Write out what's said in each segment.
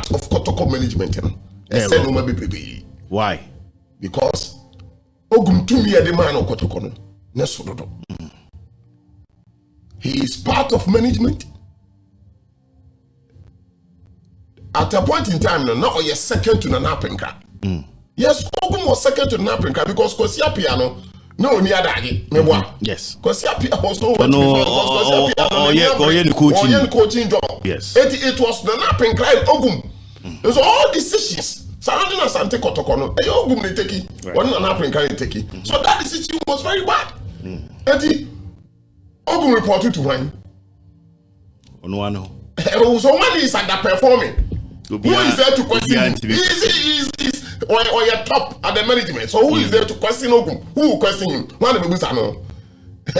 part of Kotoko management. Why? Because Ogum to me the man of Kotoko. He is part of management. At a point in time, now you're second to Nana Penka. Yes, Ogum was second to Nana Penka because Kosia Piano. No, near that. Yes. Kosia Piano was no coaching job. Yes. It was Nana Penka Ogum. There's all decisions. Surrounding asantekotoko, Ogum they take it. One Nana Penka they take it. So that decision was very bad. Ogum reported to one. So one is underperforming. Who is there to question him? He's or your top at the management. So who is there to question Ogum? Who will question him? One of the Busano. The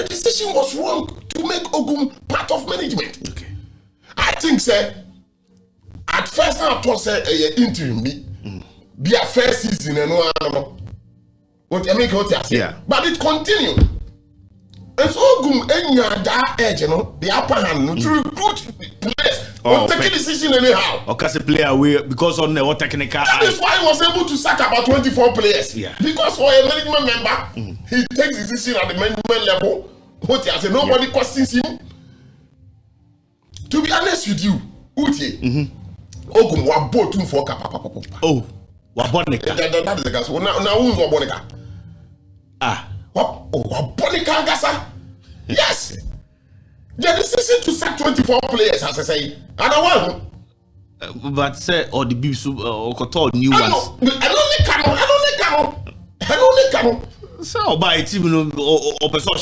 decision was wrong to make Ogum part of management. Okay. I think, sir, at first I thought interim be a first season and but it continued. And so Ogum that edge, the upper hand to recruit players. Take a decision anyhow. Or cast a player away because on the technical. That is why he was able to sack about 24 players. Yeah. Because for a management member, he takes decision at the management level. What I say, nobody questions him. To be honest with you, Uti, Ogum wa botum for kapapa. Oh, Wabonica. That is the gas. Now who's Wabonica? Wabonica Gasa? Yes. The decision to sack 24 players, as I say, and I want. But say, or the Bibs or Kotor new ones. I only come. So by it even or person I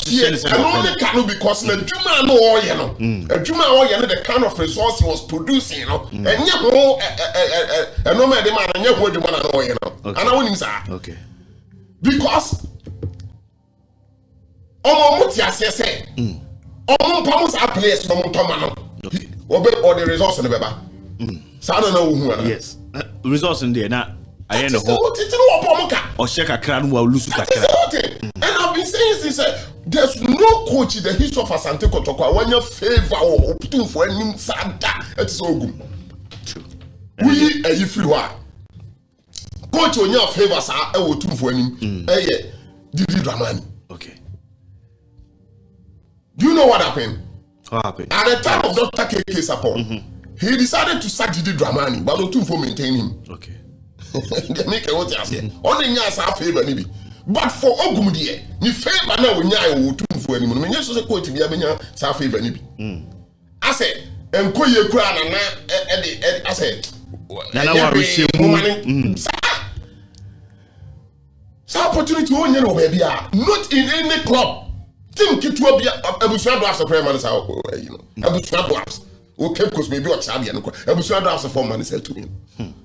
only can because the Juma no oil, Juma oil, the kind of resource he was producing, and no man demand and you demand oil, and I wouldn't say. Okay. Because Mutia say, Pamos are players from Tomano. Okay. Or the resource in the Baba. Sana no who. Yes. Resource in there now. I know or check a crown while losing a and I've been saying this, there's no coach in the history of asantekotoko when you favor or opting for any Santa it's Ogum. We a ifriwa. Coach when you favor sa e opting for any Didi Dramani. Okay. Do you know what happened? What happened? At the time of Dr. Chge support, he decided to sack Didi Dramani, but opting for maintain him. Okay. They make a what you say. Only Nya sa favor nibi. But for Ogum die, ni favor na wo nya wo tum for ani mo. Me nya so say coach bia benya sa favor nibi. I say enko ye kura na I say na wa rehemu. Sa opportunity wo nya no ba bia not in any club. Team kitwa bia abusua do after prayer man say abusua do after. Okay, because maybe what's happening. Abusua do after for man say to me.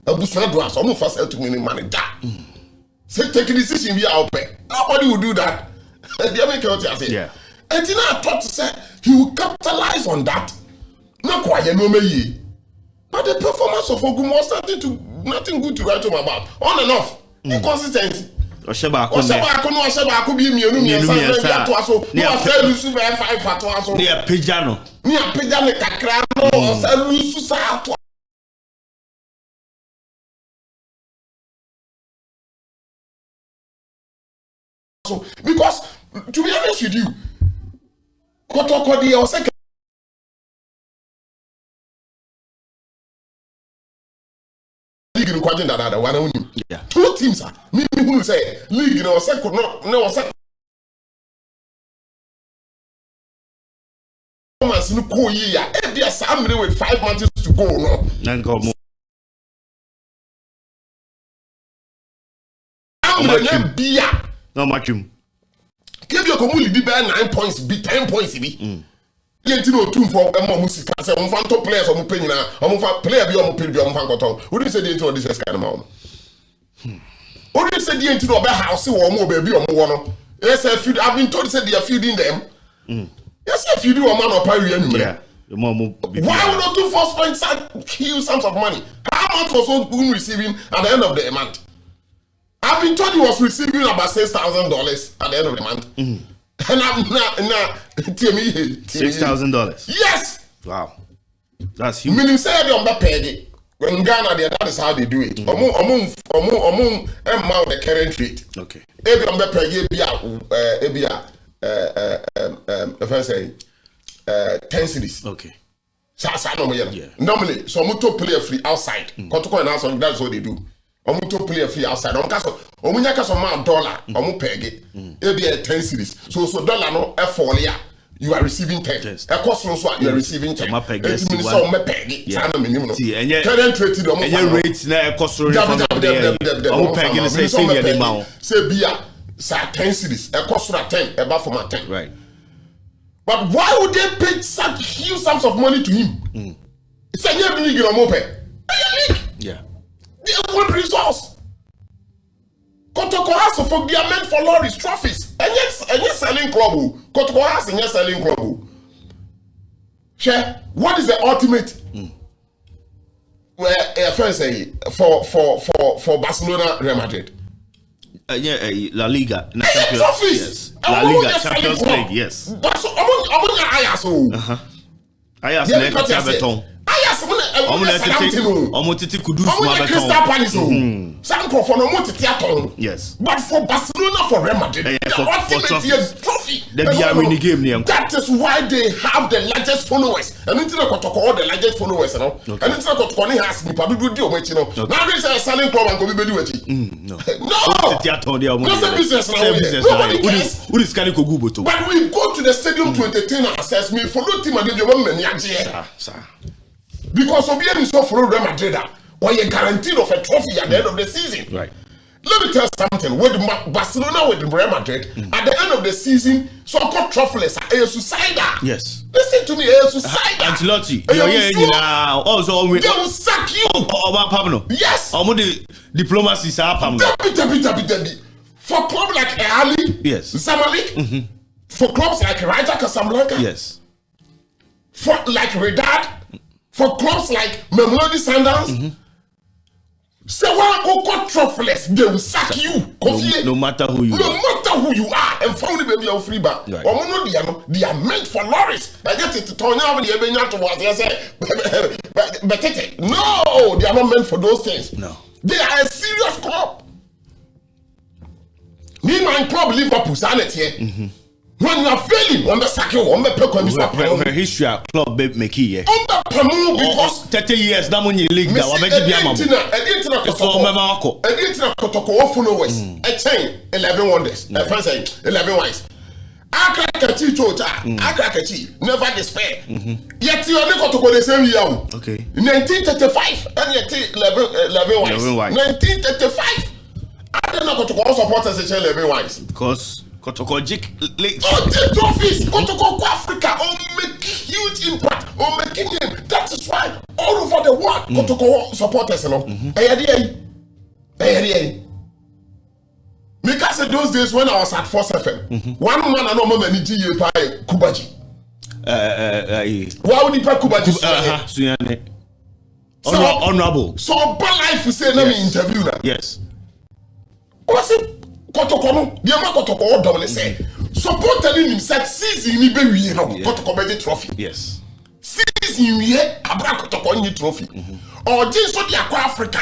Abusua do after almost fast to me money that. Say take a decision we are open. Nobody will do that. Yeah. And then I thought to say he will capitalize on that. Not quite no me. But the performance of Ogum was nothing good to write home about. On and off. Inconsistency. Osheba bi mienu mi ensa na to aso. No asa lusu be 5 ato aso. Ne pejano. Ni apejja ne kakra no asa lusu sa ato. So because to be honest with you, Kotoko dey o second league in Kwajin that one only. Yeah. 2 teams are me who say league no second no second. Performance no ko yi ya. E dey some with 5 matches to go no. Nanko mo. No matchum. Give your community be 9 points, be 10 points be. Yenti no tune for music say on fan top players on pay na on fan player be on pay be on fan koton. Who did say the into this kind of man? Who did say the into no be house or more baby on one? Yes, I've been told say they are feeding them. Yes, if you do a man or pay you yeah. Why would not do first points and kill sums of money? How much was Ogum receiving at the end of the month? I've been told he was receiving about $6,000 at the end of the month. And I'm not $6,000. $6,000. Yes. Wow. That's huge. Meaning say they on pay. When Ghana, that is how they do it. Among the current rate. Okay. Every on if I say 10 cities. Okay. Yeah. Normally, so Muto play free outside. Kotoko and outside, that's what they do. Muto play free outside. Omunyaka some dollar. Peg it. 10 cities. So dollar no F4 yeah. You are receiving 10. Yes. A cost no you are receiving 10. It means so peg it. See, and yet current rate the rates na cost no from there. Peg it say beer. 10 cities. A cost no 10. About for my 10. Right. But why would they pay such huge sums of money to him? It's a year big in a moped. Yeah. They have one resource. Kotoko has to they are meant for lorries, trophies. And yes, selling club. Kotoko has and yes, selling club. Share. What is the ultimate? Where first say for Barcelona, Real Madrid. La Liga. Trophies. Yes. La Liga, Champions League. Yes. That's among Ayaso. Ayas never beton. Yes. But for Barcelona, for Real Madrid, trophy. That is why they have the largest followers. And into the Kotoko, the largest followers, you know. And into the Kotoko has the Pabu deal, you know. Now there is a selling club and go be with it. No. Not a business. Nobody cares. But we go to the stadium to entertain ourselves. Me follow team and give you 1 million. Because Obian is so for Real Madrid, or you're guaranteed of a trophy at the end of the season. Right. Let me tell you something. With Barcelona, with Real Madrid, at the end of the season, so-called trophyless are a suicider. Yes. Listen to me, a suicider. Ancelotti. Also, they will sack you. Yes. Diplomacy is up. For clubs like Ali, yes. Zamalek, for clubs like Raja Casablanca, yes. For like Redad, for clubs like Mamelodi Sundowns, say one who got trophyless, they will sack you. No matter who you are. No matter who you are, and finally baby on free back. They are meant for lorries. I get it to turn out the Ebenya to what they say. But no, they are not meant for those things. No. They are a serious club. Me, my club Liverpool, sanity. When you are failing, on the cycle, on the per history club make here. On the Pamu because 30 years now when you league that I Kotoko followers. A chain 11 wonders. A friend saying 11 wise. Akrakachi Chota, Akrakachi, never despair. Yet you are not Kotoko the same year. Okay. 1935 and yet 11 wise. 1935. I don't know Kotoko supporters 11 wise. Because Kotoko trophies, Kotoko Africa, make huge impact, making name. That is why all over the world, Kotoko supporters, you know. Because in those days when I was at Force FM, one man I know many GA pay Kubaji. Why would he pay Kubaji? Honorable. So bad life we say let me interview now. Yes. What's it? Kotoko no, the man Kotoko double say. Support telling him that season ni be we no Kotoko be trophy. Yes. Season we abra Kotoko ni trophy. Or just so the Africa.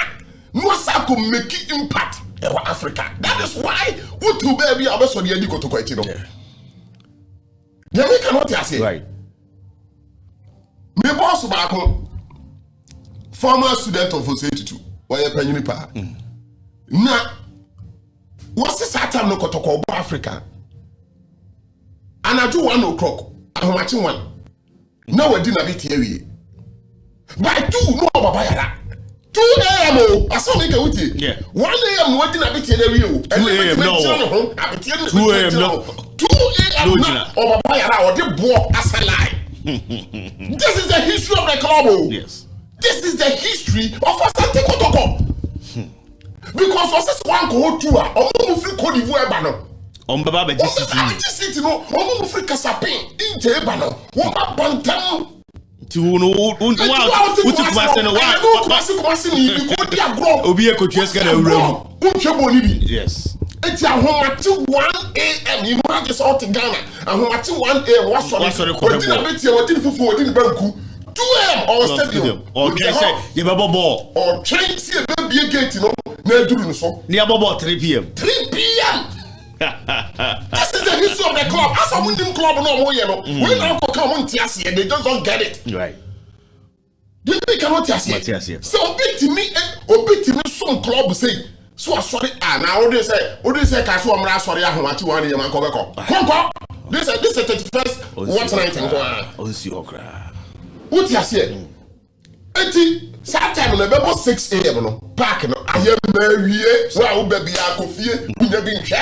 No sa go make impact in Africa. That is why what to baby abeso the edi Kotoko eti no. Yeah, we cannot say. Right. Me boss back former student of Osei why penny pa. Na what's this time no Kotoko Africa? And I do 1 o'clock. I'm watching one. Now we didn't bit here. By 2, no Baba Yara. 2 a.m. I saw me go with you. Yeah. 1 a.m. we didn't bit here. 2 a.m. no. 2 a.m. no. 2 a.m. no. Oh Baba Yara or the boy as a lie. This is the history of the club. Yes. This is the history of asantekotoko. Because what's this one go to free Cote d'Ivoire bano. Baba be city no free Kasapin in Jebano. Woma bantam. Ti no uti kwase no wa. Kwase ni go dia grow. Obi e kotueska na wura. Unchebo ni bi. Yes. Eti ahomati 1 a.m. You know just out in Ghana. Ahomati 1 a.m. Wasori. Odi na betie odi fufu odi banku. 2am or stadium or can say you have a ball or train see a baby gate no na duru so near ball 3 p.m. This is the history of the club. As a winning club no more we now come on TSC and they just don't get it. Right. They cannot TSC. So beat me some club say so sorry now they say ka so amra sorry ahomati wan ye man ko konko this is 31st what night on si okra what you say enti that time no be 6 a.m. no park no aye mawie wa wo baby akofie kunya bi nhwe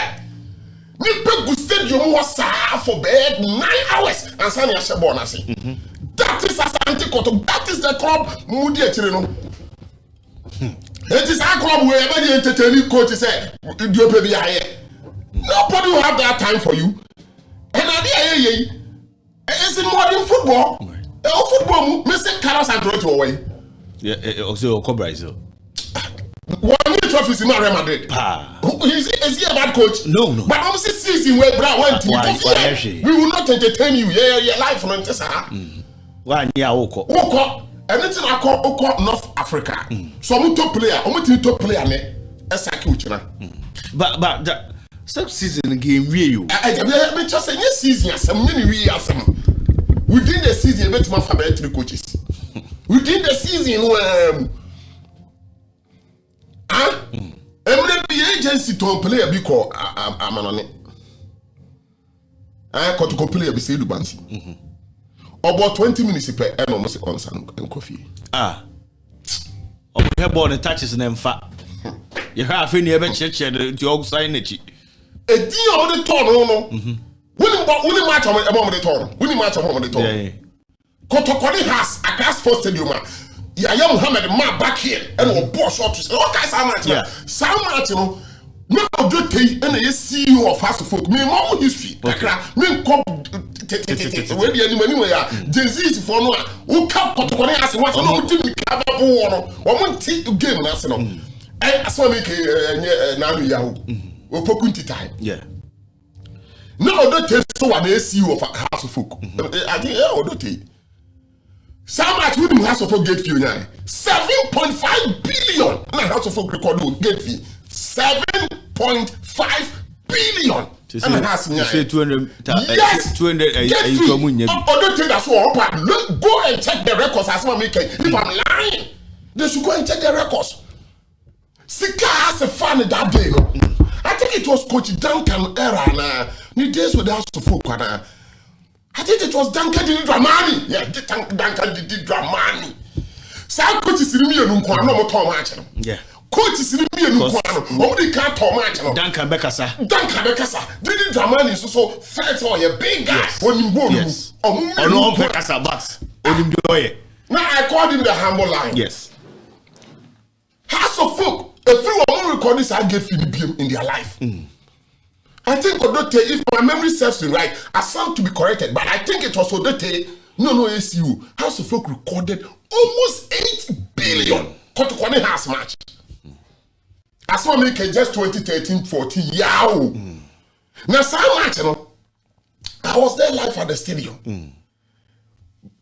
ni pegu stadium was for bed 9 hours and sani a ball na say that is asantekotoko, that is the club mudi akire no. It is our club where every entertaining coach say do baby here. Nobody will have that time for you. And idea is in modern football. Football, Mr. Carlos and throw it away. Yeah, also Cobra is. One trophy in Real Madrid. Is he a bad coach? No. But obviously season where Brown went to we will not entertain you. Yeah, life on this. One year Oko. Anything I call North Africa. So I'm top player. I'm top player. But the sub-season game you. I just say yes season. Some many within the season, bet my family coaches. Within the season, the agency to play a big call. I'm on it. I got to play a bit of Bansi. About 20 minutes per and almost on some coffee. We have born and touches and fat. You have any ever church to all sign it. A deal on the torn, no. Winning match among the torn. Winning match among the torn. Kotokoni has a class for stadium. Yaya Muhammad ma back here and will boss up to all kinds of match. Some match, you know. No do tea and the CEO of heartsofoak. Me more history. Me come where the anywhere. Disease for no. Who come Kotokoni has what no team cover for one team game national. I saw me Nanu Yahoo. We pokunti time. Yeah. No do tea so what the CEO of heartsofoak. I think do tea. Some much with him heartsofoak gate fee 7.5 billion. Na heartsofoak record gate fee 7.5 billion. You say 200. Yes, 200. Other thing that's all. Go and check the records as well. If I'm lying, they should go and check the records. Sika has a fan that day. I think it was Coach Duncan era na. Ni days with heartsofoak. I think it was Duncan did Dramani. Yeah, Duncan did Dramani. Sa coach is in me and no more match. Yeah. Coach is in me and no they can't match. Duncan Bekasa. Did Dramani so first all a big guy when you go. Yes. No Bekasa but Olimdoye. Now I called him the humble line. Yes. Heartsofoak, a few more recordings I gave Philippines in their life. I think Odote, if my memory serves me right, I sound to be corrected, but I think it was Odote, no ACU. Heartsofoak recorded almost 8 billion. Kotokoni has match. As well make just 2013-14. Yow. Now so much, you know. I was there live at the stadium.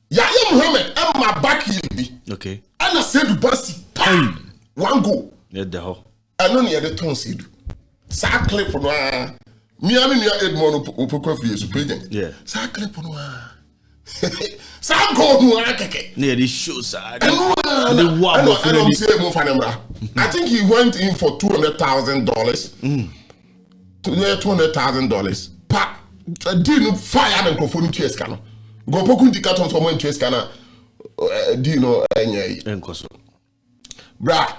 Yaya Muhammad, I'm my back here. Okay. And I said to Basi, one go. Yeah, the whole. I know near the tone said. Sa clip for Miami near Edmond Opokofi is president. Yeah. Sa clip for Sa go no akeke. Near the shows. I think he went in for $200,000. $200,000. Pa didn't fire the microphone to escano. Go pokundi cartons for to escana. Dino enkoso. Bruh,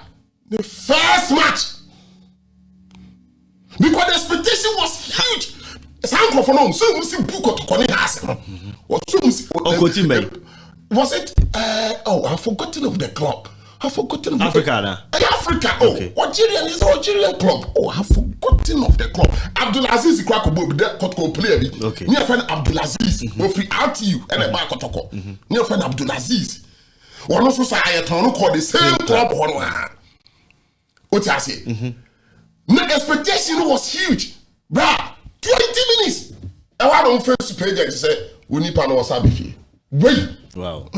the first match. Because the expectation was huge. So we see book to connect us. Was it? I've forgotten of the club. I've forgotten of Africa. Africa. Okay. Algerian is Algerian club. I've forgotten of the club. Abdulaziz Kwakubo, the Kotoko player. Okay. Near friend Abdulaziz. We free RTU and a back Kotoko. Near friend Abdulaziz. One also say I don't call the same club. What I say? The expectation was huge. Bruh, 20 minutes. I want on first page and say, we need to know what's happening. Wait. Wow.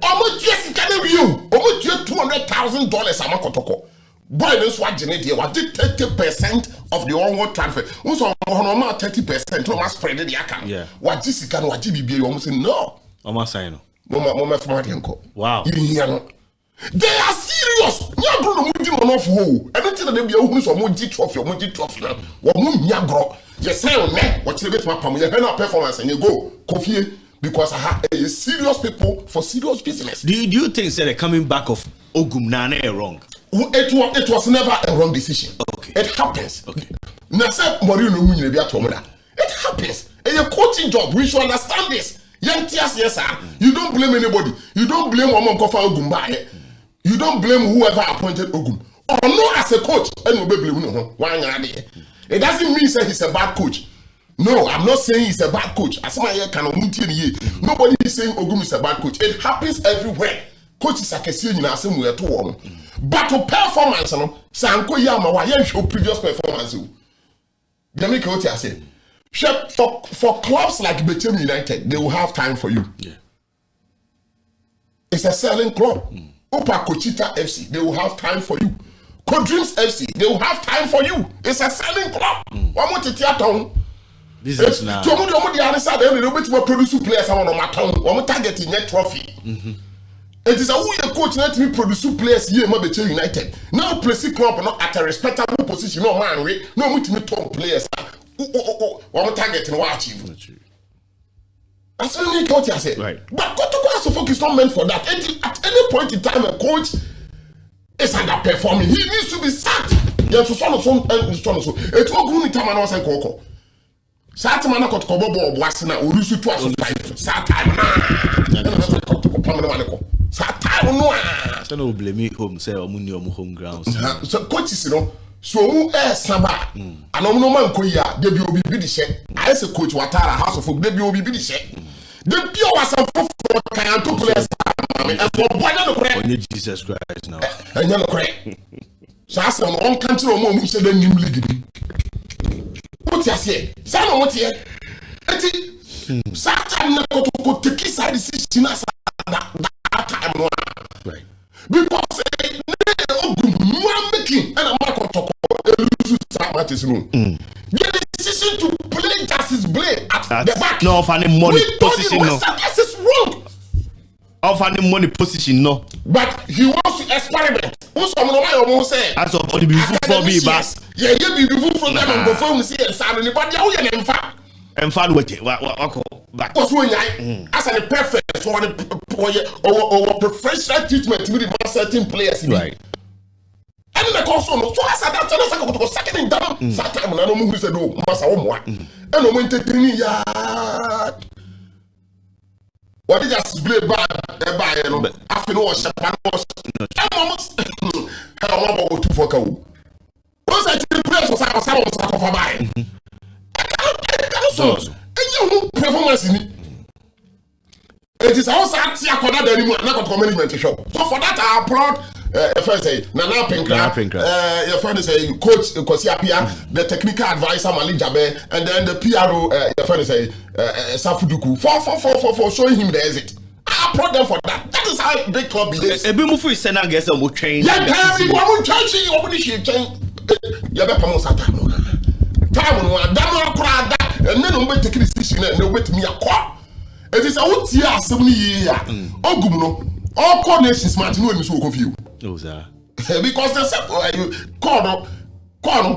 Almost just can you almost $200,000 amakotoko. Boy, this what Genetia was 30% of the onward transfer. Also, normal 30% to my spread the account. Yeah. What Jessica and what GBB almost say no. Almost saying. Mama from Adianko. Wow. They are serious. You don't know enough who. I don't tell them you who's a Moji trophy or Moji trophy now. What Munyagro. You say on me, what's the best my performance and you go, Kofi. Because I have a serious people for serious business. Do you think that the coming back of Ogum Nane wrong? It was never a wrong decision. Okay. It happens. Okay. It happens. In a coaching job, we should understand this. Young tears, yes, sir. You don't blame anybody. You don't blame Oman Kofa Ogum. You don't blame whoever appointed Ogum. Or no, as a coach, it doesn't mean that he's a bad coach. No, I'm not saying he's a bad coach. Nobody is saying Ogum is a bad coach. It happens everywhere. Coaches are saying somewhere to one. But to performance, Sanko Yama, why show previous performance? For clubs like Betem United, they will have time for you. Yeah. It's a selling club. Opa Kochita FC, they will have time for you. Kodreams FC, they will have time for you. It's a selling club. One more to This is now. To the other side, they will produce players on my tongue. One more targeting net trophy. It is a who coach let me produce players here in Betem United. Now, Plessy Club not at a respectable position. No man, no me top players. One target and what achieve. That's what I thought I said. Right. But Ghanafootball is not meant for that. At any point in time, a coach is underperforming. He needs to be sacked. Yes, so. It's all good time and I was saying Coco. Satamana got Kobo Wasina, or Lucy to us. Satam. So no blame me home, say Omunio home grounds. So coaches, so Saba, and no man Koya, they will be the share. I say coach Ouattara, heartsofoak, they will be the share. The pure was a for Kayanto players. Jesus Christ now. And you're correct. So I said, one country or more, who said the new league. What you say? Some what here? Satan to take his decision as that time. Right. Because making and a mark of the decision to play Justice Blade at the back. No, offering money position. No, this is wrong. Offering money position. No, but he wants to experiment. Who's some of the say? as of the beautiful for me, but yeah, you beautiful from them and go from see and sound anybody. Oh, yeah, in fact. And find what back. What's when I as a perfect for or professional treatment to the certain players. Right. And the console, so I said that I was second in down. Satam, and I don't know who said, no, Massa Omwa. And I went to 3 yards. What did just play bad? After no Chapanos, I'm almost how about 2 for Cow. Once I took the place was our son of a buy. And you performance in it. It is also at Siakoda anymore, not a management show. So for that, I applaud. First say Nana Pinkra, your friend is a coach Kosiapia, the technical advisor Mali Jabe, and then the PRO, your friend is a Safuduku for showing him the exit. I applaud them for that. That is how big club is. A bit more for Senna gets some train. Yeah, one change you already change. Yabepamo Satan. Time one, that, and then we take this decision and they wait me a quack. It is out here 70 years. Ogum no. All coordinations match no so confused. Oh, sir. Because the corner,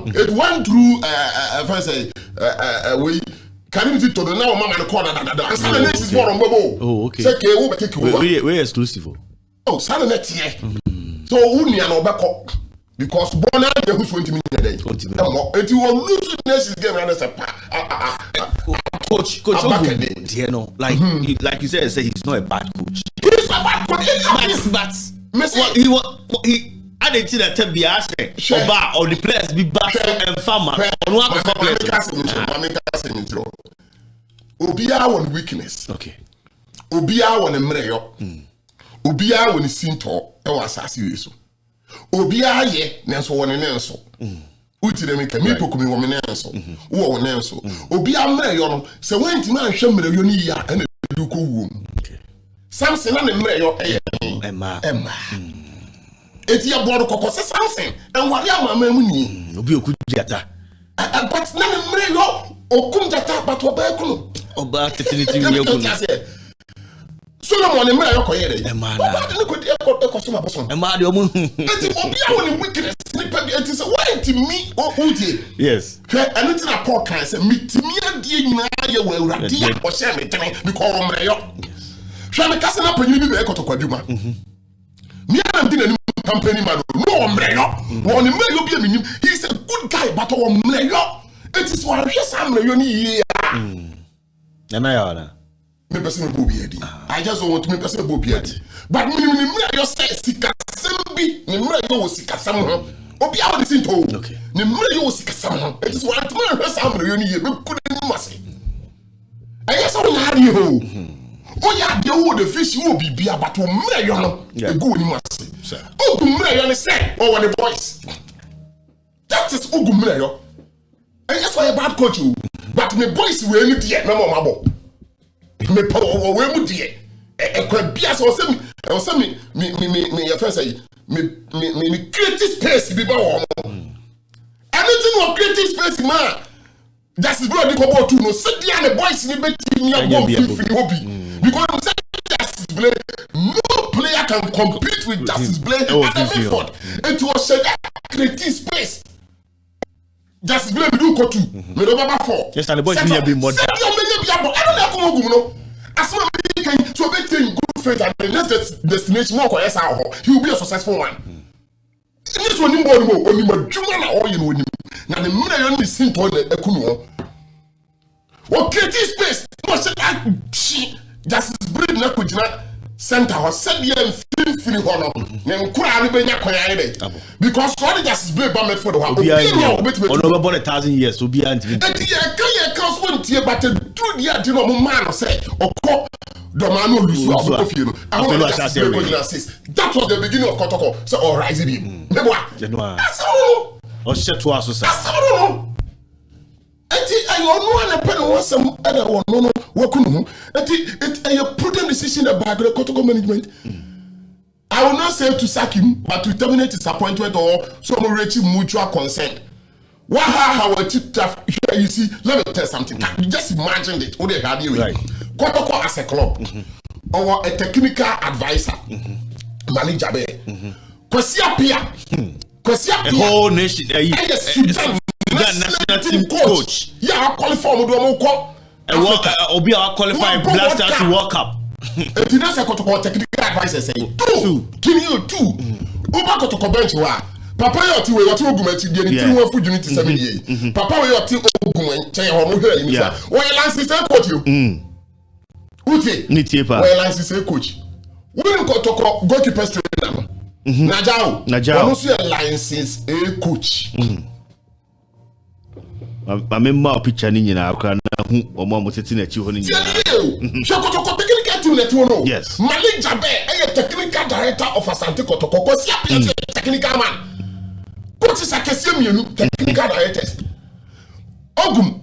it went through first say we can you to the now mama corner and Saturday is more on Bobo. Oh, okay. Say we take over. We exclusive. Oh, Saturday next year. So Unia no back up because Bona the who's 20 minutes a day. It will lose next game and say Coach Ogum, you know, like you said, he's not a bad coach. He's a bad coach. But he added to that to be asked or the players be back and farmer. Obia one weakness. Okay. Obia one emreyo. Obia one sinto e wa asase yeso. Obia ye nenso won nenso. Uti dem ke mi pokumi wo nenso. Wo nenso. Obia emreyo no se wenti na hwe emreyo ni ya do ko wom Samson na ne mre yo Emma eti ya bodo kokko se Samson enware amama mu ni obi okujata but na ne mre yo okunjata but oba ekunu oba tetiniti mi ekunu Solomon ne mra yo koyere Emma oba de ko de ekoso ma boson Emma de omo eti obi a woni weakness nipa bi eti say why to me utie yes anything na Paul can say mitimi ade nyina ye wa awurade ya o she me tene because mra yo hwe me kase na panyini bi be ekotokwaduma me am din company man no mra yo won mra yo bi aminim he is a good guy but o mra yo it is what hwe sam mra yo ni ye na ya na me person me bobi edi I just don't want to me person bobi edi but me mra yo say sikasem bi me mra yo wo sikasem ho obi a wo disin to okay me mra yo wo sikasem ho it is what man hwe sam mra yo ni ye be kunu mase ayi so na hari ho oh yeah de wo the fish wo bibia but wo mra yo no e go ni mase Ogum mra yo ne say oh the boys that is Ogum mra yo and that's why a bad coach but me boys we any there me mama bo me power we mu there e kwa bia so say me your friend say me create space bi ba wo anything wo create space man that's is blood ko bo tu no say there the boys ni beti ni abo fifini obi because Justice Blay no player can compete with Justice Blay at the midfield and to create space Justice Blay do ko two me do baba four yes and the boys need be more I don't know ko Ogum no asma me can to be taking good faith and the next destination mo ko esa ho he will be a successful one this one nimbo mo oni madwuma na o ye no oni na the mira yo ni simple na ekunu ho what create space no say Justice Blay na ko jina center ho said ye mfimfini ho no na nkura ne benya kwan ye because all the Justice Blay ba me for the obi no be 1,000 years obi anti e kan so ntie but do dia di no mo man no say okọ do man no lusu aboko fie no that was the beginning of Kotoko so all rise bi me boa o sheto aso sa enti ayo no na pen wasam ada wo no wakunu enti it a prudent decision about the Kotoko management I will not say to sack him but to terminate his appointment or some reaching mutual consent. How you see, let me tell something. You just imagine it. What they have you right. Kotoko as a club or a technical advisor, manager there. Kwasia Pia, the whole nation, national team coach. Yeah, qualify Obi are qualified blackstars to World Cup. If you don't say Kotoko technical advisor say two. Uba Kotoko bench wa. Papa yo ti we what Ogum ati dey ni 3 foot unit 7 years. Papa we yo ti Ogum chen ho mo hwe ni fa. We license say coach you. Uti. Ni tie pa. We license say coach. We Kotoko goalkeeper trainer. Najao. We so license a coach. I remember picture ni nyina akra na hu omo moteti na chi ho ni nyina. Kotoko technical team let you know. Yes. Malik Jabe a technical director of asantekotoko. Kwasia Pia technical man. Coach is a Kesiemienu technical directors. Ogum,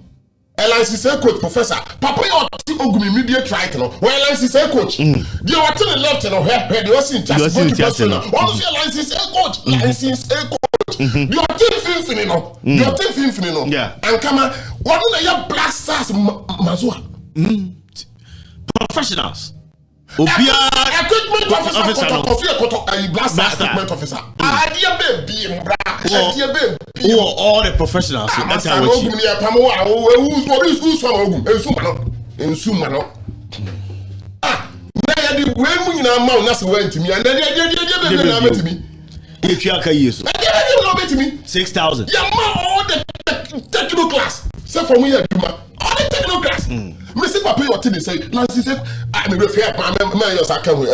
LIC say coach professor. Papa you Ogum immediate right no. Well LIC say coach. They were to the left no where they was in charge. One of LIC say coach. LIC say coach. You are team finino. You are team finino. Yeah. And come on, what do you blackstars mazua? Professionals. Equipment officer blaster equipment officer. Idea baby, idea baby. All the professionals. That's how we who's Ogum? Ensuma. Ah, na the way we na ma na se went to me and then na met me. If you are years. Na met me 6,000. Yeah, ma all the technical class. Say for me all the technical class. Me say papa your thing say Nancy say I me refer my your account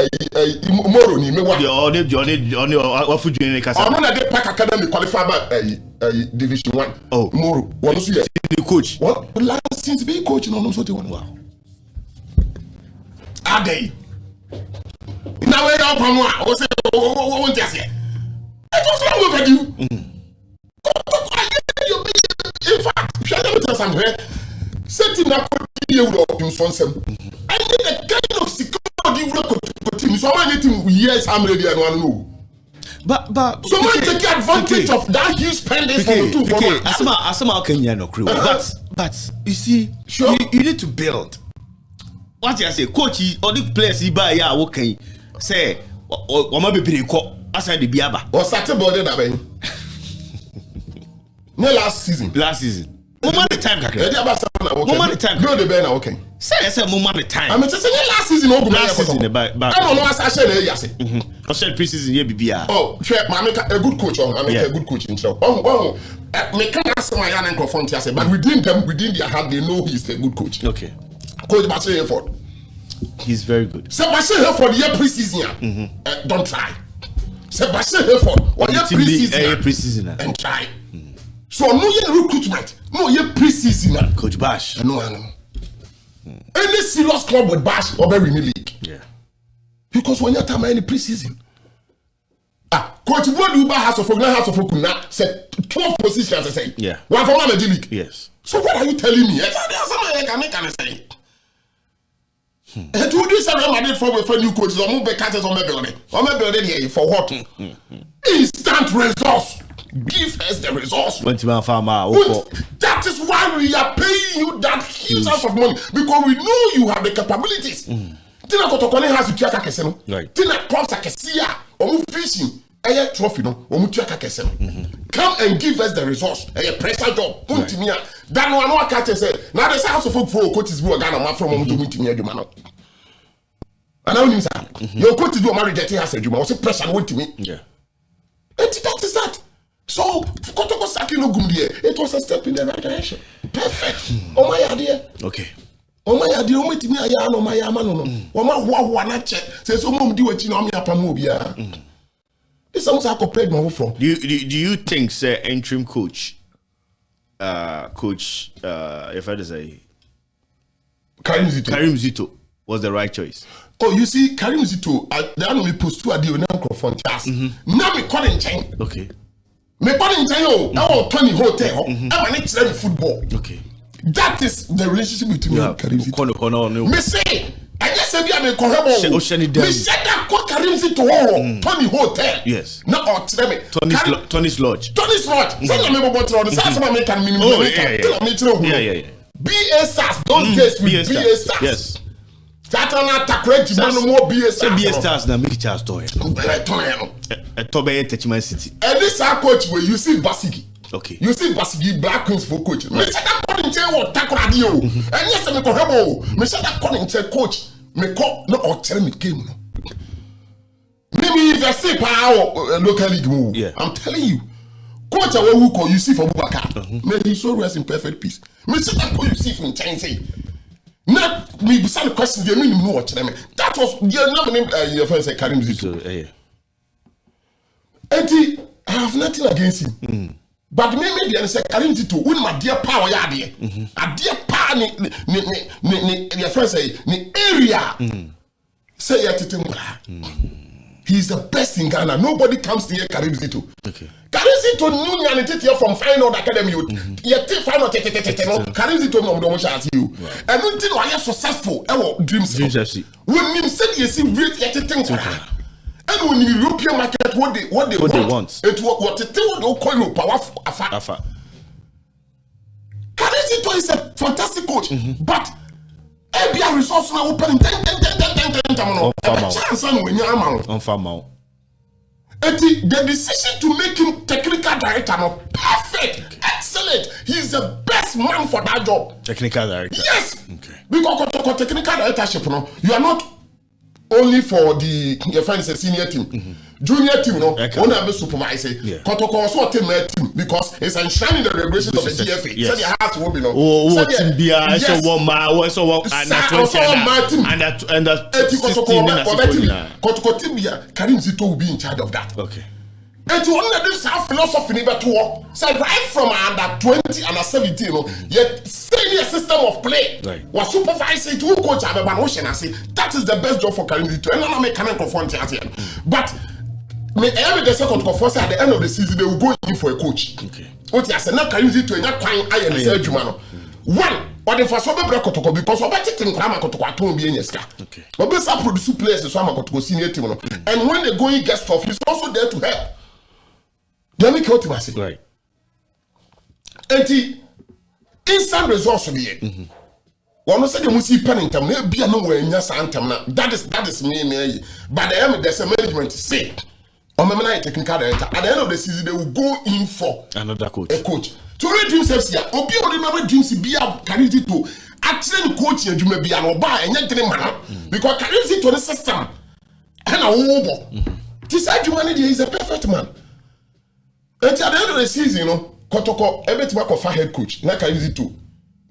tomorrow ni me wa only what food you kasa I'm na dey Park Academy qualify by division 1 tomorrow one so the coach what license be coach no so the one wow adey now we don come o say o just say it was wrong with you in fact shall I tell something setting up you will sponsor I need a spending years I'm ready and one know. But so man take advantage of that huge spending for the two. Asama Kenya no crew. But you see, sure. you need to build. What you say, coach, all the players he buy ya okay. Say, o ma be ko aside the biaba. Or started body that ben. No last season. Moment the time kakra. Moment the time. Build the ben okay. Say moment the time. I mean say last season Ogum. Last season the back. I don't know as I say na yase. I said pre-season here bibia. Oh, sure, ma make a good coach on. I make a good coach in show. Oh, me can ask my young microphone to say, but within their heart they know he's a good coach. Okay. Coach Bache Hereford. He's very good. Say Bache Hereford year pre-season. Don't try. Say Bache Hereford or year pre-season. And try. So no year recruitment, no year pre-season. Coach Bash. No. Any serious club with Bash or very league. Yeah. Because when you're talking any pre-season. Coach, what do you buy house of folk now? Say 12 positions, I say. Yeah. One for the league. Yes. So what are you telling me? There's something I can say. And to do something I did for new coaches or move back on my building. On my building here for what? Instant results. Give us the resource. That is why we are paying you that huge amount of money, because we know you have the capabilities. Tina Kotokone has to check a casino. Tina clubs a cassia or fishing a trophy no or mutuaka casino. Come and give us the resource. A pressure job. Puntimia. That no one catch say now there's house of folk for coaches who are Ghana from Muntimia Jumano. And I know your coach do a marriage that he has a Juma was a pressure to me. Yeah. And that is that. So, Kotoko Saki no Gumdia, it was a step in the right direction. Perfect. Oh my idea. Okay. Oh my idea, oh me ayano my amano. Oh my wana check. Says mum do it in Omia Pamubia. This sounds like a paid my from. Do you think say interim coach if I say Karim Zito was the right choice? Oh, you see, Karim Zito, they are me post to a deal now from Charles. Now me calling chain. Okay. Me calling chain, now 20 hotel. I'm an excellent football. Okay. That is the relationship between me and Karim Zito. Me say, I just said, I'm a correct. Me said that Karim Zito, 20 hotel. Yes. Now, Tony's Lodge. Tony's Lodge. Say, I'm about to the South American minimum. Yeah. BA Stars, those days with BA Stars. Yes. Satana takreti no more BA Stars. BA Stars na make Charles Toy. Togbe Techman City. And this our coach where you see Basigi. Okay. You see Basigi Black Queens for coach. Me say that calling chair what takradi o. And yes me ko hebo. Me say that calling chair coach. Me ko no o chere me game no. Maybe if you see power local league move. Yeah. I'm telling you. Coach away who call you see for Bubaka. May he so rest in perfect peace. Me say that call you see from China say. Not me beside the question they mean no watch them. That was your friend say Karim Zito. And I have nothing against him. But maybe they say Karim Zito when my dear power ya there. A dear power ni your friend say ni area. Say ya titimba. He's the best in Ghana. Nobody comes to hear Karim Zito. Okay. Karim Zito knew and here from Final Academy. You take Final Karim Zito no don't chance you. And until you are successful, dreams FC. When you say you see great things. And when the European market what they want. It what they call you powerful afa. Karim Zito is a fantastic coach, but every resource now open the decision to make him technical director now perfect, excellent. He's the best man for that job. Technical director. Yes. Okay. Because technical directorship, you are not only for the your friends a senior team, junior team, one of the supervisor. Kotoko also team because it's enshrined in the regulations of the GFA. Yes. So the house will be no. Kotoko Tibia, Karim Zito will be in charge of that. Okay. And to only this have philosophy never to work. So right from under 20 and 17, yet senior system of play was supervising to coach Abeban I say that is the best job for Karim Zito. And I'm not making confront here. But every the second conference at the end of the season they will go in for a coach. Okay. What I said now Karim Zito and that time I am Jumano. One, Or the first one kotoko because of that thing grandma kotoko aton be enyeska. Okay. But best produce players so am kotoko senior team no. And when they going get stuff, he's also there to help. They make out to right. And the instant results will be here. One say they must see pen in time. They be no way in your santem now. That is me. But the end there's a management say. Or maybe technical director. At the end of the season, they will go in for another coach. A coach. To read dreams here. Obi ordinary dreams be a carry it to actually coach you may be an oba and yet man. Because carry it to the system. And a wobo. This humanity is a perfect man. And at the end of the season, you know, Kotoko, every work of a head coach, not carry it to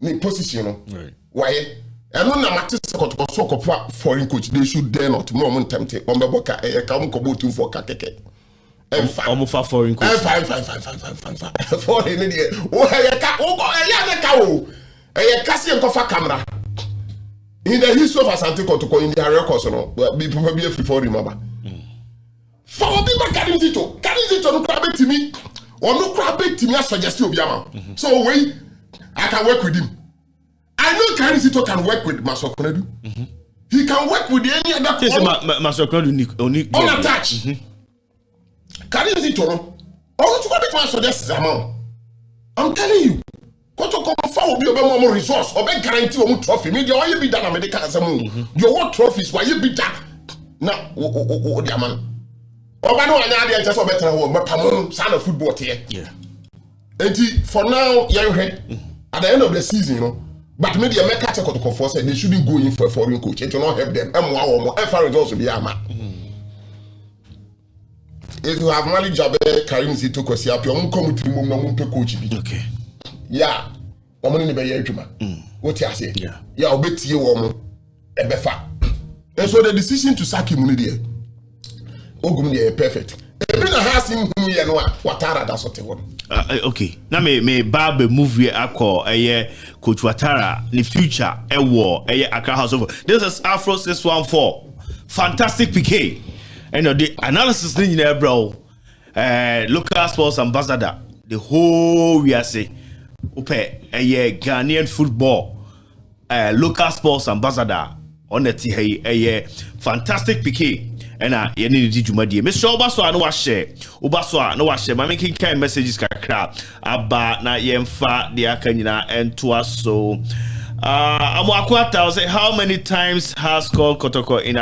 the position, you know. Right. Why? And when I'm so foreign coach, they should dare not moment tempted on the boca a come to for Kakeke. And fine. Foreign coach. Fine. Foreign idiot. Oh, I cow. A Cassian Kofa camera. In the history of asantekotoko in the records, be probably a free for remember. For people carrying it on crab to me, or no crab to me, I suggest you, Biama. So, wait, I can work with him. I know Karizito can work with Masokonedu. He can work with any other Masokonedu unattached. Karizito, all to what it was so this amount. I'm telling you, Kotoko will be a more resource or big guarantee of trophy. Media, why you be done America as a moon? Your what trophies, why you be that? Now, dear man. Oh, I know I just better but son of football here. Yeah. And for now, young head, at the end of the season, you know. But maybe a mecca to force they shouldn't go in for a foreign coach. It will not help them. If also be ama. If you have managed Jabe carrying it to Kosia, you won't come to him no coach. Okay. Yeah. Woman in the Bayajuma. What you say? Yeah. Yeah, I'll bet you woman a befa. And so the decision to sack him Ogum is perfect. Ouattara, that's what they want. Okay. Now me Barbe movie ako Coach Ouattara the future war Accra House of. This is Afro 614. Fantastic PK. And the analysis in there, bro. Local sports ambassador. The whole we are saying. Upe Ghanaian football. Local sports ambassador on the T fantastic PK. And you need to do my dear. Mr. Obaso, no wash. My making kind messages crap about na yemfa the Akanyina and Tuaso. Amuakwata say how many times has called Kotoko in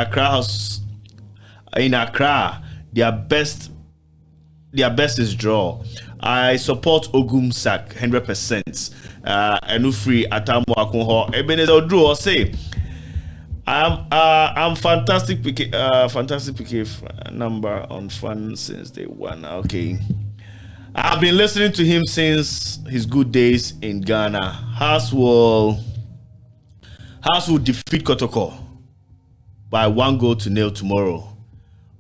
Accra? Their best is draw. I support Ogum sack 100%. And free Atamu Akunho. Ebenezer Drew say. I'm fantastic PK number on fun since day one. Okay. I've been listening to him since his good days in Ghana. House will defeat Kotoko by 1-0 tomorrow.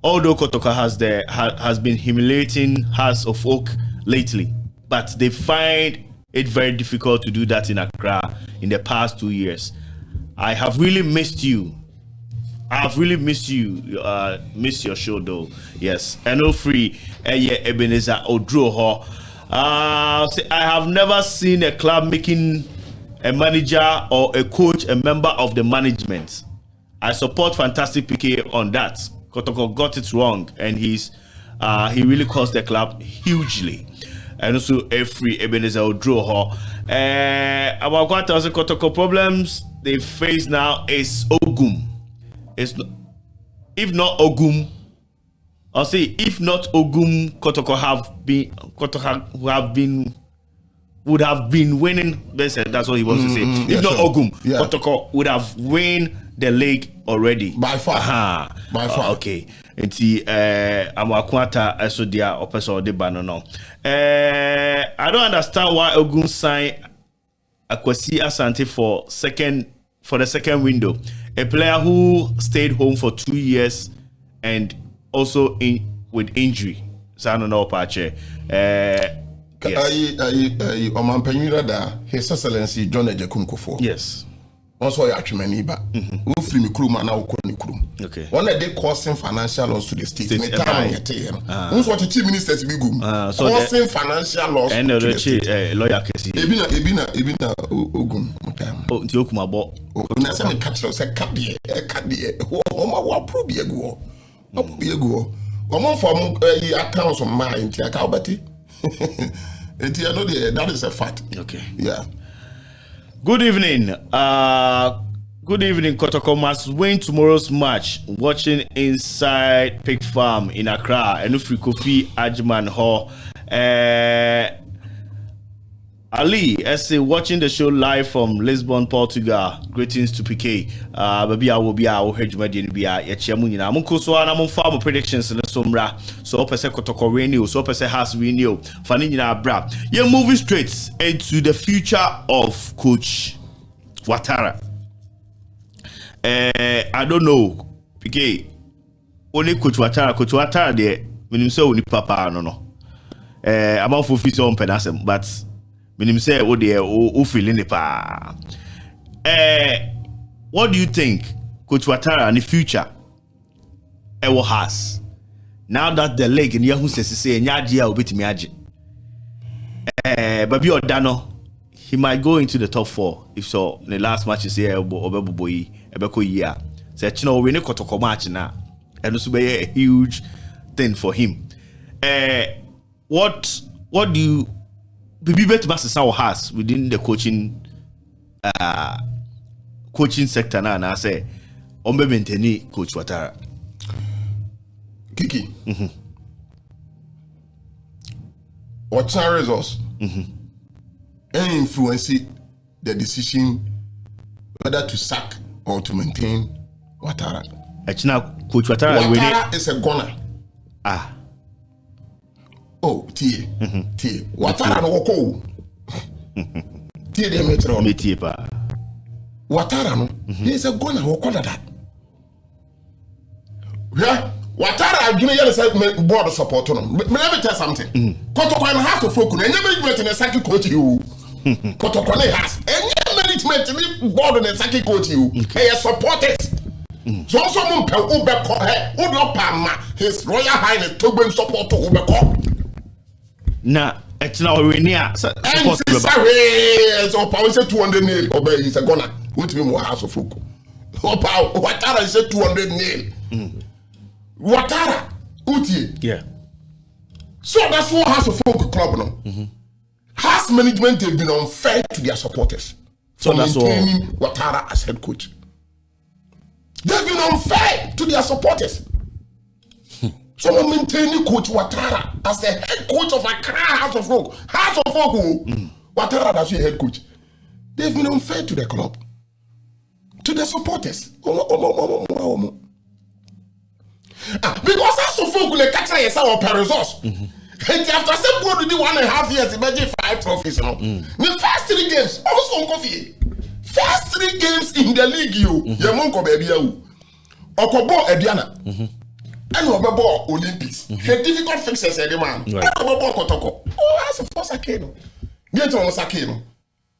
Although Kotoko has been humiliating Hearts of Oak lately, but they find it very difficult to do that in Accra in the past 2 years. I have really missed you. Missed your show though. Yes. And no free. Ebenezer Odroho. I have never seen a club making a manager or a coach a member of the management. I support Fantastic PK on that. Kotoko got it wrong, and he really cost the club hugely. And also a free Ebenezer Odroho. About what Kotoko problems they face now is Ogum. If not Ogum, I'll say if not Ogum, Kotoko would have been winning. That's what he wants to say. If not Ogum, Kotoko would have won the league already by far. By far. Okay. Enti Amuakwata eso dia opeso de banono. I don't understand why Ogum signed Akwasi Asante for the second window. A player who stayed home for 2 years and also with injury. So I don't know, Pache. His Excellency John Ejekumkofo. Yes. Also, you actually neighbor. Who free me crew man now call me crew. Okay. One that they causing financial loss to the state. Me time you tell. Who's what the chief ministers be good? So causing financial loss. And the lawyer case. Ebina Ogum. Oh, the Okuma bought. Na say me catch us say cut there. O ma wa pro be go. O be go. O mo for accounts on my into account beti. That is a fact. Okay. Yeah. Good evening. Good evening, Kotoko must win tomorrow's match. Watching inside Pig Farm in Accra. Enufri Kofi Ajman Ho. Ali, essay watching the show live from Lisbon, Portugal. Greetings to PK. Baby, I will be our hedge median be a yachiamunina. Munkoso and I'm farm predictions in the Sombra. So per se Kotoko renew, so per se has renew. Fanina bra. You're moving straight into the future of Coach Ouattara. I don't know. PK. Only Coach Ouattara there. When you say only papa, no. I'm out for fees on penasem, but. Meaning say what they feeling the pa. What do you think Coach Ouattara in the future ever has? Now that the leg in Yahoo says say Nyaji will beat me aji. Baby Odano, he might go into the top 4 if so. The last match is here Obeboboyi Ebeko year. Say Chino we ne Kotoko match now. And this will be a huge thing for him. What do you Baby bet Master has within the coaching sector now, and I say, Ombe maintain Coach Ouattara. Kiki. Ouattara results. Any influence the decision whether to sack or to maintain Ouattara. Actually, Coach Ouattara is a goner. Oh, tie. Ouattara no woko. Tie de metro. Metie pa. Ouattara no, he is a goner woko that. Yeah, Ouattara adwene yele say board support no. Me let me tell something. Kotoko no has to focus. Enye management na saki coach you. Kotoko no has. Enye management ni board na saki coach you. He supporters. So also mo pe ubeko he. Udo pa ma his Royal Highness Togbe support to ubeko. Na etina orenia support so power say 200 nail obey is a gonna with me more house of folk. Ouattara is 200 nail. Ouattara utie. Yeah. So that's what House of Folk club no. House management have been unfair to their supporters. So that's maintaining Ouattara as head coach. They've been unfair to their supporters. So maintaining Coach Ouattara as the head coach of Accra House of Folk. House of Folk, Ouattara as your head coach. They've been unfair to the club, to the supporters. Because House of Folk will catch us our resource. And after some board do 1.5 years, imagine 5 trophies. The first 3 games, also coffee. First 3 games in the league, you, Yamonko baby, Okobo Ediana. And Obebo Olympics. The difficult fixes, the man. Obebo Kotoko. Oh, that's a first Akeno. Get on Sakeno.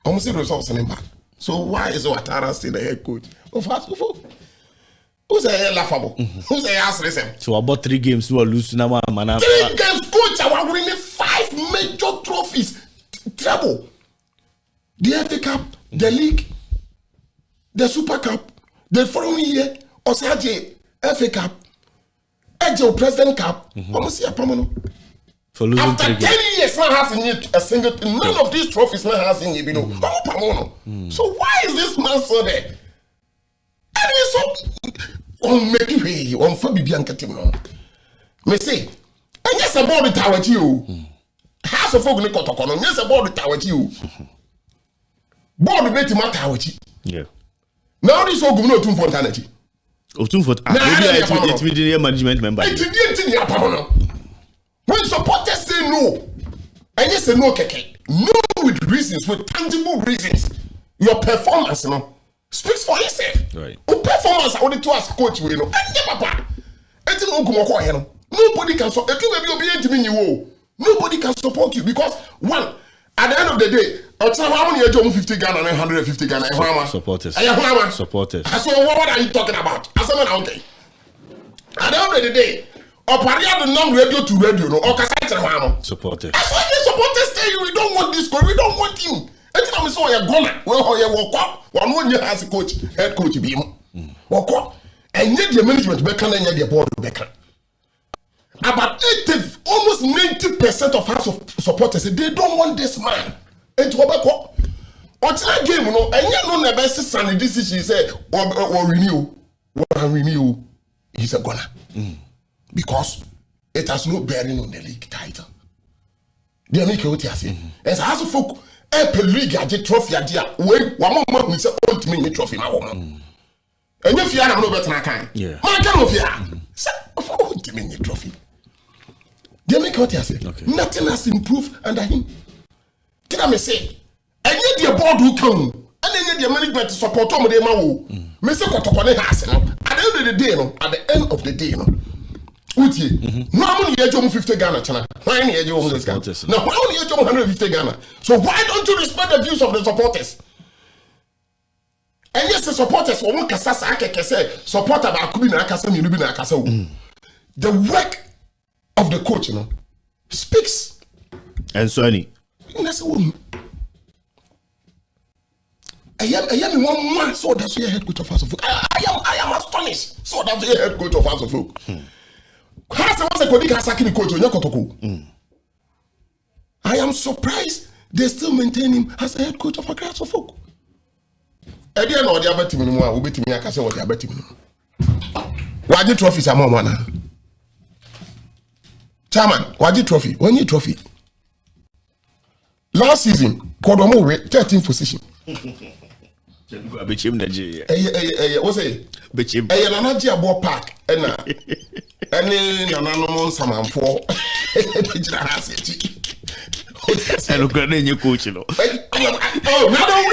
Almost the results in back. So why is Ouattara still the head coach of House of Folk? Who's a laughable? Who's a ass listen? So about 3 games we are losing now, man. 3 games, coach. I want winning 5 major trophies. Treble. The FA Cup, the League, the Super Cup, the following year, Chge, FA Cup. Chge President Cup, almost see a prominent. For losing after 10 years, now has in it a single. None of these trophies now has in it, you know. So why is this man so there? And he's so on make you on for Bianca Timon. Me say, and yes, a board tower to you. House of Folk Nicotocono, yes, a board tower to you. Board bet him tower. Yeah. Now this Ogum no too fontanity. Otunfort, it's media management member. When supporters say no, and you say no, keke, no with reasons, with tangible reasons, your performance, you know, speaks for itself. Right. Your performance, I want to ask coach, you know, and papa, nobody can support you. Nobody can support you because one, At the end of the day, how many you 50 Ghana and 150 Ghana? Supporters. Supporters. So what are you talking about? Okay. At the end of the day, Oparia the non-radio to radio, no, or supporters. That's why the supporters tell you we don't want this guy, we don't want him. Every time we saw a gunner, well, you walk up, one year as a coach, head coach, be walk up, and yet the management better and yet the board better. About 80, almost 90% of House of supporters say they don't want this man. And Tobacco, what's that game, you know, and you know, the best son, this is, she said, or renew, he's a gunner. Because it has no bearing on the league title. They make what you say. As House of folk, a league, a trophy, a dear, when one more we say, ultimate trophy, my woman. And if you are no better than I can, I can't of you. Ultimate trophy. They make what you say. Nothing has improved under him. Did I say? And yet the board will come. And then the management to support them. Mr. Kotokone has at the end of the day, at the end of the day, no one year 50 Ghana, China. Why any year this Ghana? Now, why only year 150 Ghana? So why don't you respect the views of the supporters? And yes, the supporters will want to say support about Kubina Akasa, Yubina Akasa. The work of the coach, you know, speaks. And Sonny. That's a woman. I am one man, so that's your head coach of House of Folk. I am astonished. So that's your head coach of House of Folk. I am surprised they still maintain him as the head coach of a House of Folk. I didn't know the other team anymore. We beat me. I can say what the other team. Why the trophies are more money? Chairman, why the trophy? When you trophy? Last season, Kodomo 13th position. Bichim Nigeria. What's it? Bichim. Nanaji Abo Park. Any Nananomon Saman for. And look at your coach. Oh, now don't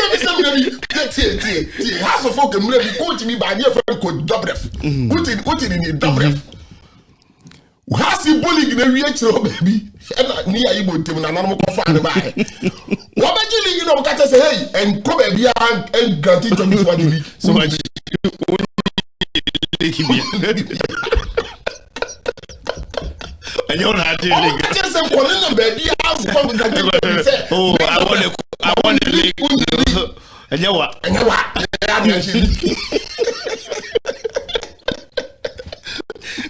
House of Folk and maybe coach me by near friend called Dobref. Put it in the Dobref. Has he bullying the reaction, baby? And near you would tell an animal confined by. What about you know, Kata say, hey, and come and granted to this one you so much. And you're not doing it. Oh, I want to leak. And you what? And you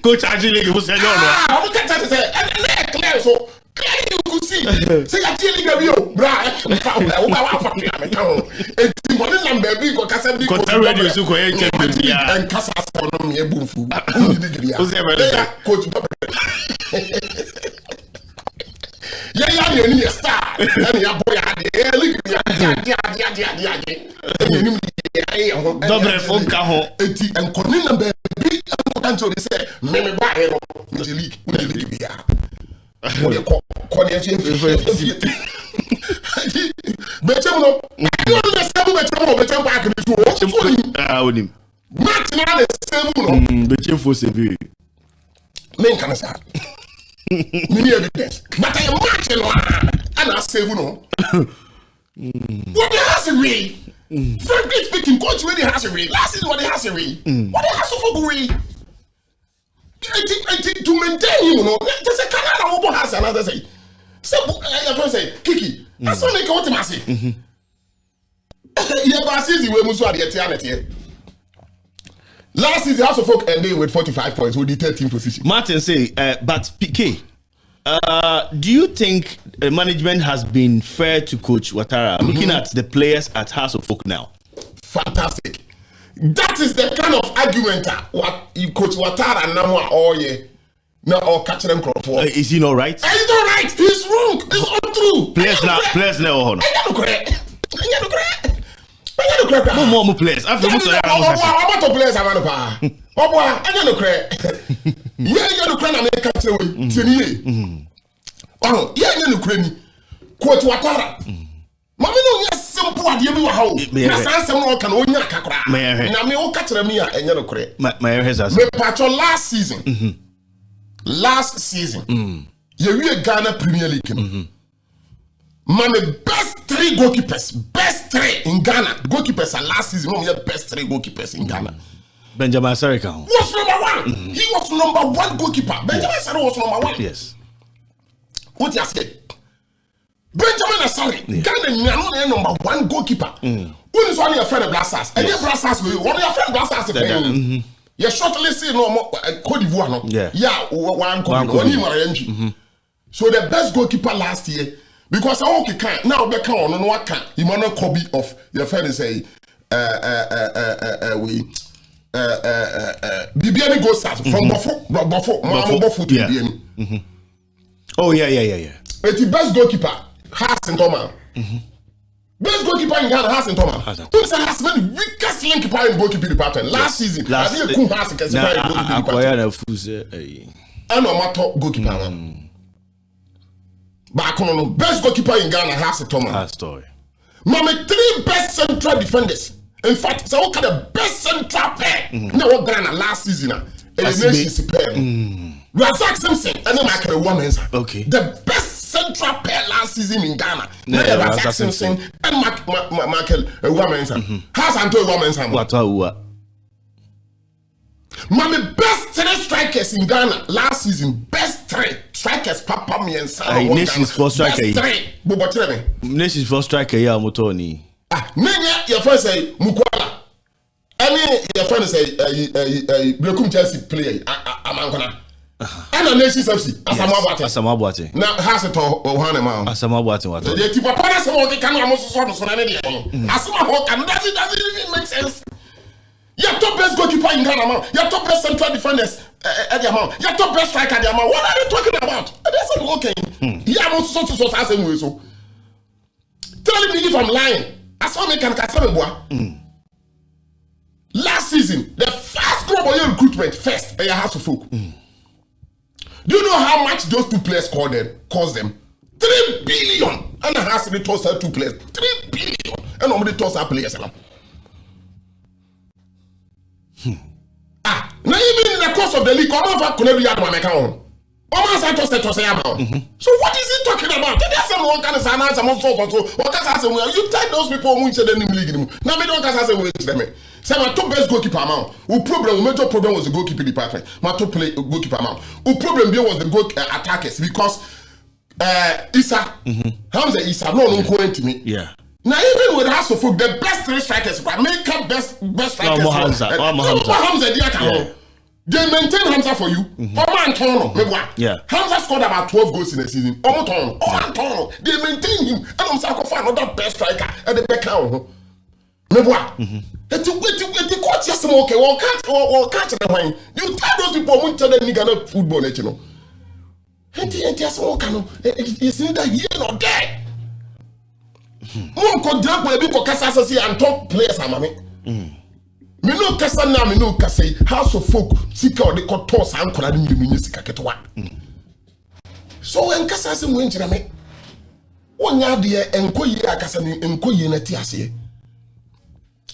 Coach actually was said, no, I'm going to say, and clear so clear you could see. Say, I tell you, Brian, and baby, go Casa radio, so go and Casa on me a boom food. Coach, yeah, you're a star, and your boy had double phone cajon, and Cornelian baby. So they say, "Maybe buy the league. Frankly speaking, coach really has a ring. Last is what he has a ring. What he has to ring. I think to maintain him, you know, just a Canada open has another say. So I say, Kiki, that's what make what must say. Yeah, but see we must the eternity. Last season, House of Folk ended with 45 points with the 13th position. Martin say, but PK, do you think management has been fair to Coach Ouattara? Looking at the players at House of Folk now. Fantastic. That is the kind of argument what Coach Ouattara now all year. Now all catching them crop for. Is he not right? He's not right. He's wrong. It's untrue. Players now. I got no credit. No more players. After most I'm not players. I'm not. I got no credit. Yeah, you no credit. I'm catching away. Oh, yeah, you no credit. Coach Ouattara. Mami no nya simple ade bi wa ha o. Na sansem no kan onya kakra. Na me o katra mi a enye no kore. My has us. Me patcho last season. Last season. You we Ghana Premier League. Mama, best 3 goalkeepers. Best 3 in Ghana. Goalkeepers are last season. No, best 3 goalkeepers in Ghana. Benjamin Sarika was number 1. He was number 1 goalkeeper. Benjamin Sarika was number 1. Yes. What you say? Benjamin Asari, Ghana number 1 goalkeeper. Who is one of your friend blasters? And your blasters, one of your friend blasters. You're shortly seeing no more Cote d'Ivoire. Yeah, one goalkeeper. So the best goalkeeper last year, because I okay can't now back on what can Emmanuel Kobe of your friend say Bibiani goes out from Bafo to Bibiani. Oh yeah. It's the best goalkeeper. Hassan best goalkeeper in Ghana, Hassan Thomas. Who's the last man weakest link in the goalkeeping department last season? I didn't come Hassan can say goalkeeping. I know my top goalkeeper. Back on best goalkeeper in Ghana, Hassan Thomas. Story. Mama, 3 best central defenders. In fact, so what kind of best central pair? No, Ghana last season. Razak Simpson and then Michael Women's. Okay. The best central pair last season in Ghana. Razak Simpson and Michael Women's. How's Anto Women's? Ouattara. Mama, best 3 strikers in Ghana last season. Best 3 strikers. Papa me and Sam. Nations for striker. Best 3. Bobotreme. Nations for striker. Yeah, Motoni. Nanya, your friend say Mukwala. Any your friend say Recuritment Chelsea player. Amankona. And a Nations FC. Asamabwate. Now has it all Hanema. Asamabwate. The Tipa Paras of can almost sort of Sonani. Asama and doesn't even make sense. Your top best goalkeeper in Ghana, your top best central defenders at the amount, your top best striker at the amount. What are you talking about? That's not okay. Yeah, I'm also so asking so. Tell me if I'm lying. As far as I can last season, the first global recruitment first, and heartsofoak. Do you know how much those 2 players cost them? 3 billion. And I has to toss out 2 players. 3 billion. And nobody toss out players. Now even in the course of the league, come over Kunebi on account. So what is he talking about? You tell those people who said the league. Now we don't say them. Say my top best goalkeeper amount. Major problem was the goalkeeping department. My top goalkeeper amount. The problem here was the goal attackers because Issa, Hamza Issa, no going to me. Yeah. Now even with heartsofoak, the best 3 strikers, but make up best strikers. Hamza. They maintain Hamza for you. Yeah. Hamza scored about 12 goals in a season. They maintain him. And I'm saying another best striker at the back now. The coach just okay. Or catch the wine. You tell those people who tell them nigga football, you know. And just it's neither here nor there. One could drop where people can say and top players are mommy. Me no kasa na me no kasa heartsofoak sika o de kotos ankora de me sika ketwa. So en kasa se mo enkyira me. Wonya de enkoyi akasa ni enkoyi na ti ase.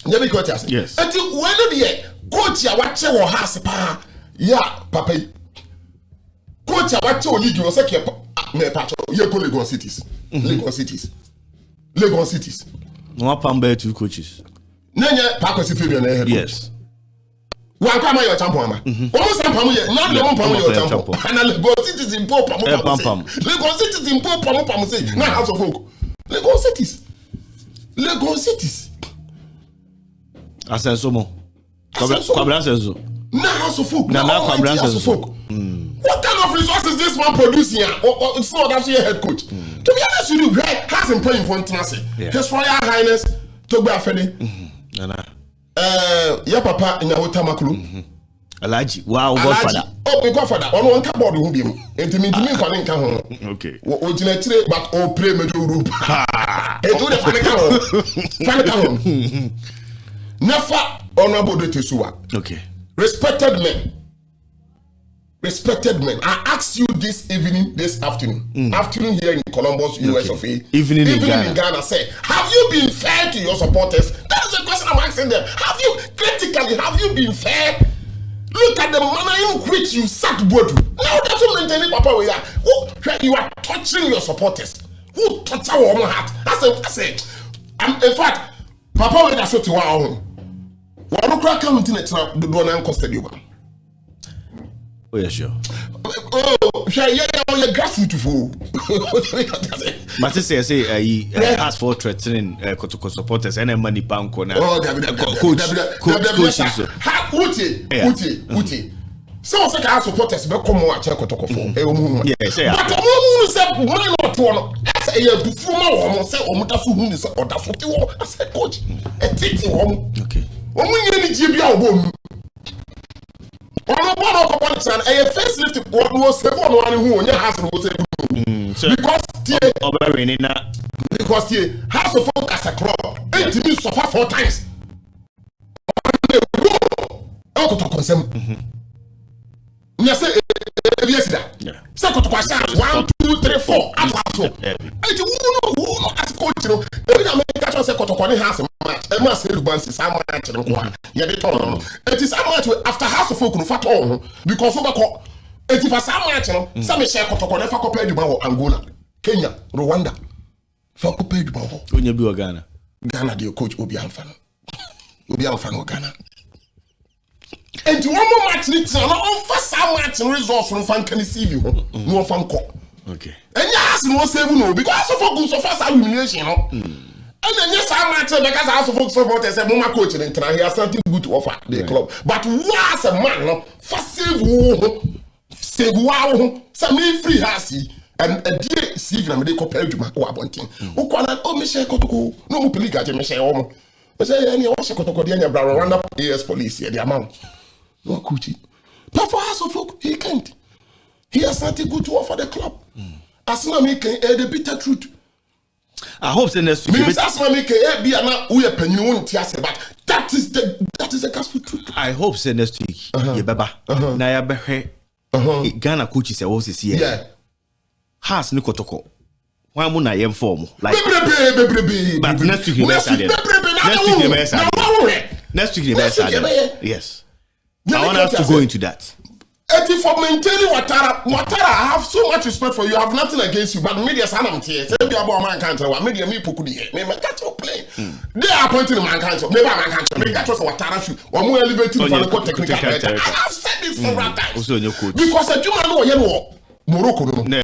Nya be ko ti ase. Yes. Enti wenu de coach ya wache wo house pa ya papa yi. Coach ya wache o league o se ke me pacho ye ko Lagos Cities. Lagos Cities. No pamba 2 coaches. Nanya Pakosi Fabian head. Yes. One come your champion. Almost some pam here. Now the one pam your champion. And Lagos Cities in Pope pam. Lagos Cities in Pope pam say. Now heartsofoak. Lagos Cities. Asensomo. Kwabra Asenso. Now heartsofoak. Now Kwabra Asenso. What kind of resources this man producing here? It's not that's your head coach. To be honest with you, has him playing for international. His Royal Highness Togbe Afeni. Your papa in your tamakulu. Alaji, wow, godfather. Oh, godfather. On one cupboard who be him. Intimate for link home. Okay. Originally, but all play major group. It do the Fanica home. Never honorable de Tesua. Okay. Respected men. I asked you this afternoon. Afternoon here in Columbus, US of A. Evening in Ghana. Say, have you been fair to your supporters? That is the question I'm asking them. Have you been fair? Look at the manner in which you sat Bodu. Now that's what maintaining Papa we are. You are touching your supporters. Who touch our own heart? I said, in fact, Papa went to shoot to our own. Why don't crack come into the door and cost you? Oh, yeah, sure. Oh, you're grassroots fool. But say he asked for threatening Kotoko supporters and money bank on coach. So say ka supporters be come wa che Kotoko for e omu. Yes, say. But omu say man not one. Say e bufu ma wo say omuta so hu ni say oda so ti wo. I said coach, e titi wo. Okay. Omu nye ni je bia obo. Ono bono ko politics and e face lift what was say one one hu onye house no say. Because because the house of folk as a club, it means suffer 4 times. I go to consem. You say yes that. Say go to question 1 2 3 4 aso. It who as coach no. Every time I catch say go to corner house match. E ma say Lubansi some match nko. You dey turn. It is a match after house of folk no fat on because over ko it is some match no. Some me share go to corner fa ko pay Dubai Angola, Kenya, Rwanda. For coupe du ball. When you be Ghana. Ghana, the coach will be unfan. Will be unfan Ghana. And one more match, it's on first match and results from fan can see you. No fan call. Okay. And yes, no save no because of good so fast humiliation. And then yes, I match because I also focus about as a Moma coach and he has something good to offer the club. But was a man, first save wow, some free has and a dear Steve and they compare to my wanting. Who call that? Oh, Michelle Kotoko. No more police got Michelle. But say, any was a Kotoko, the Rwanda AS police here, the amount. No coochie. But for us, he can't. He has nothing good to offer the club. As long as he can add the bitter truth. I hope the next week. As long as he can be an we are penny won't tell but that is the gospel truth. I hope the next week. Yeah, Baba. Now, Ghana coaches are also here. Yeah. Has ni Kotoko. Why mu na yem form? Like but next week next week yes. I want us to go into that. And for maintaining Ouattara, I have so much respect for you. I have nothing against you, but media sanam tie. Say be about man country, media me pokudi. Me catch you play. They are appointing man country. Never man country. Me catch us Ouattara shoot. One more elevated for the technical. I have said this several times. Because a Juma no Morocco no.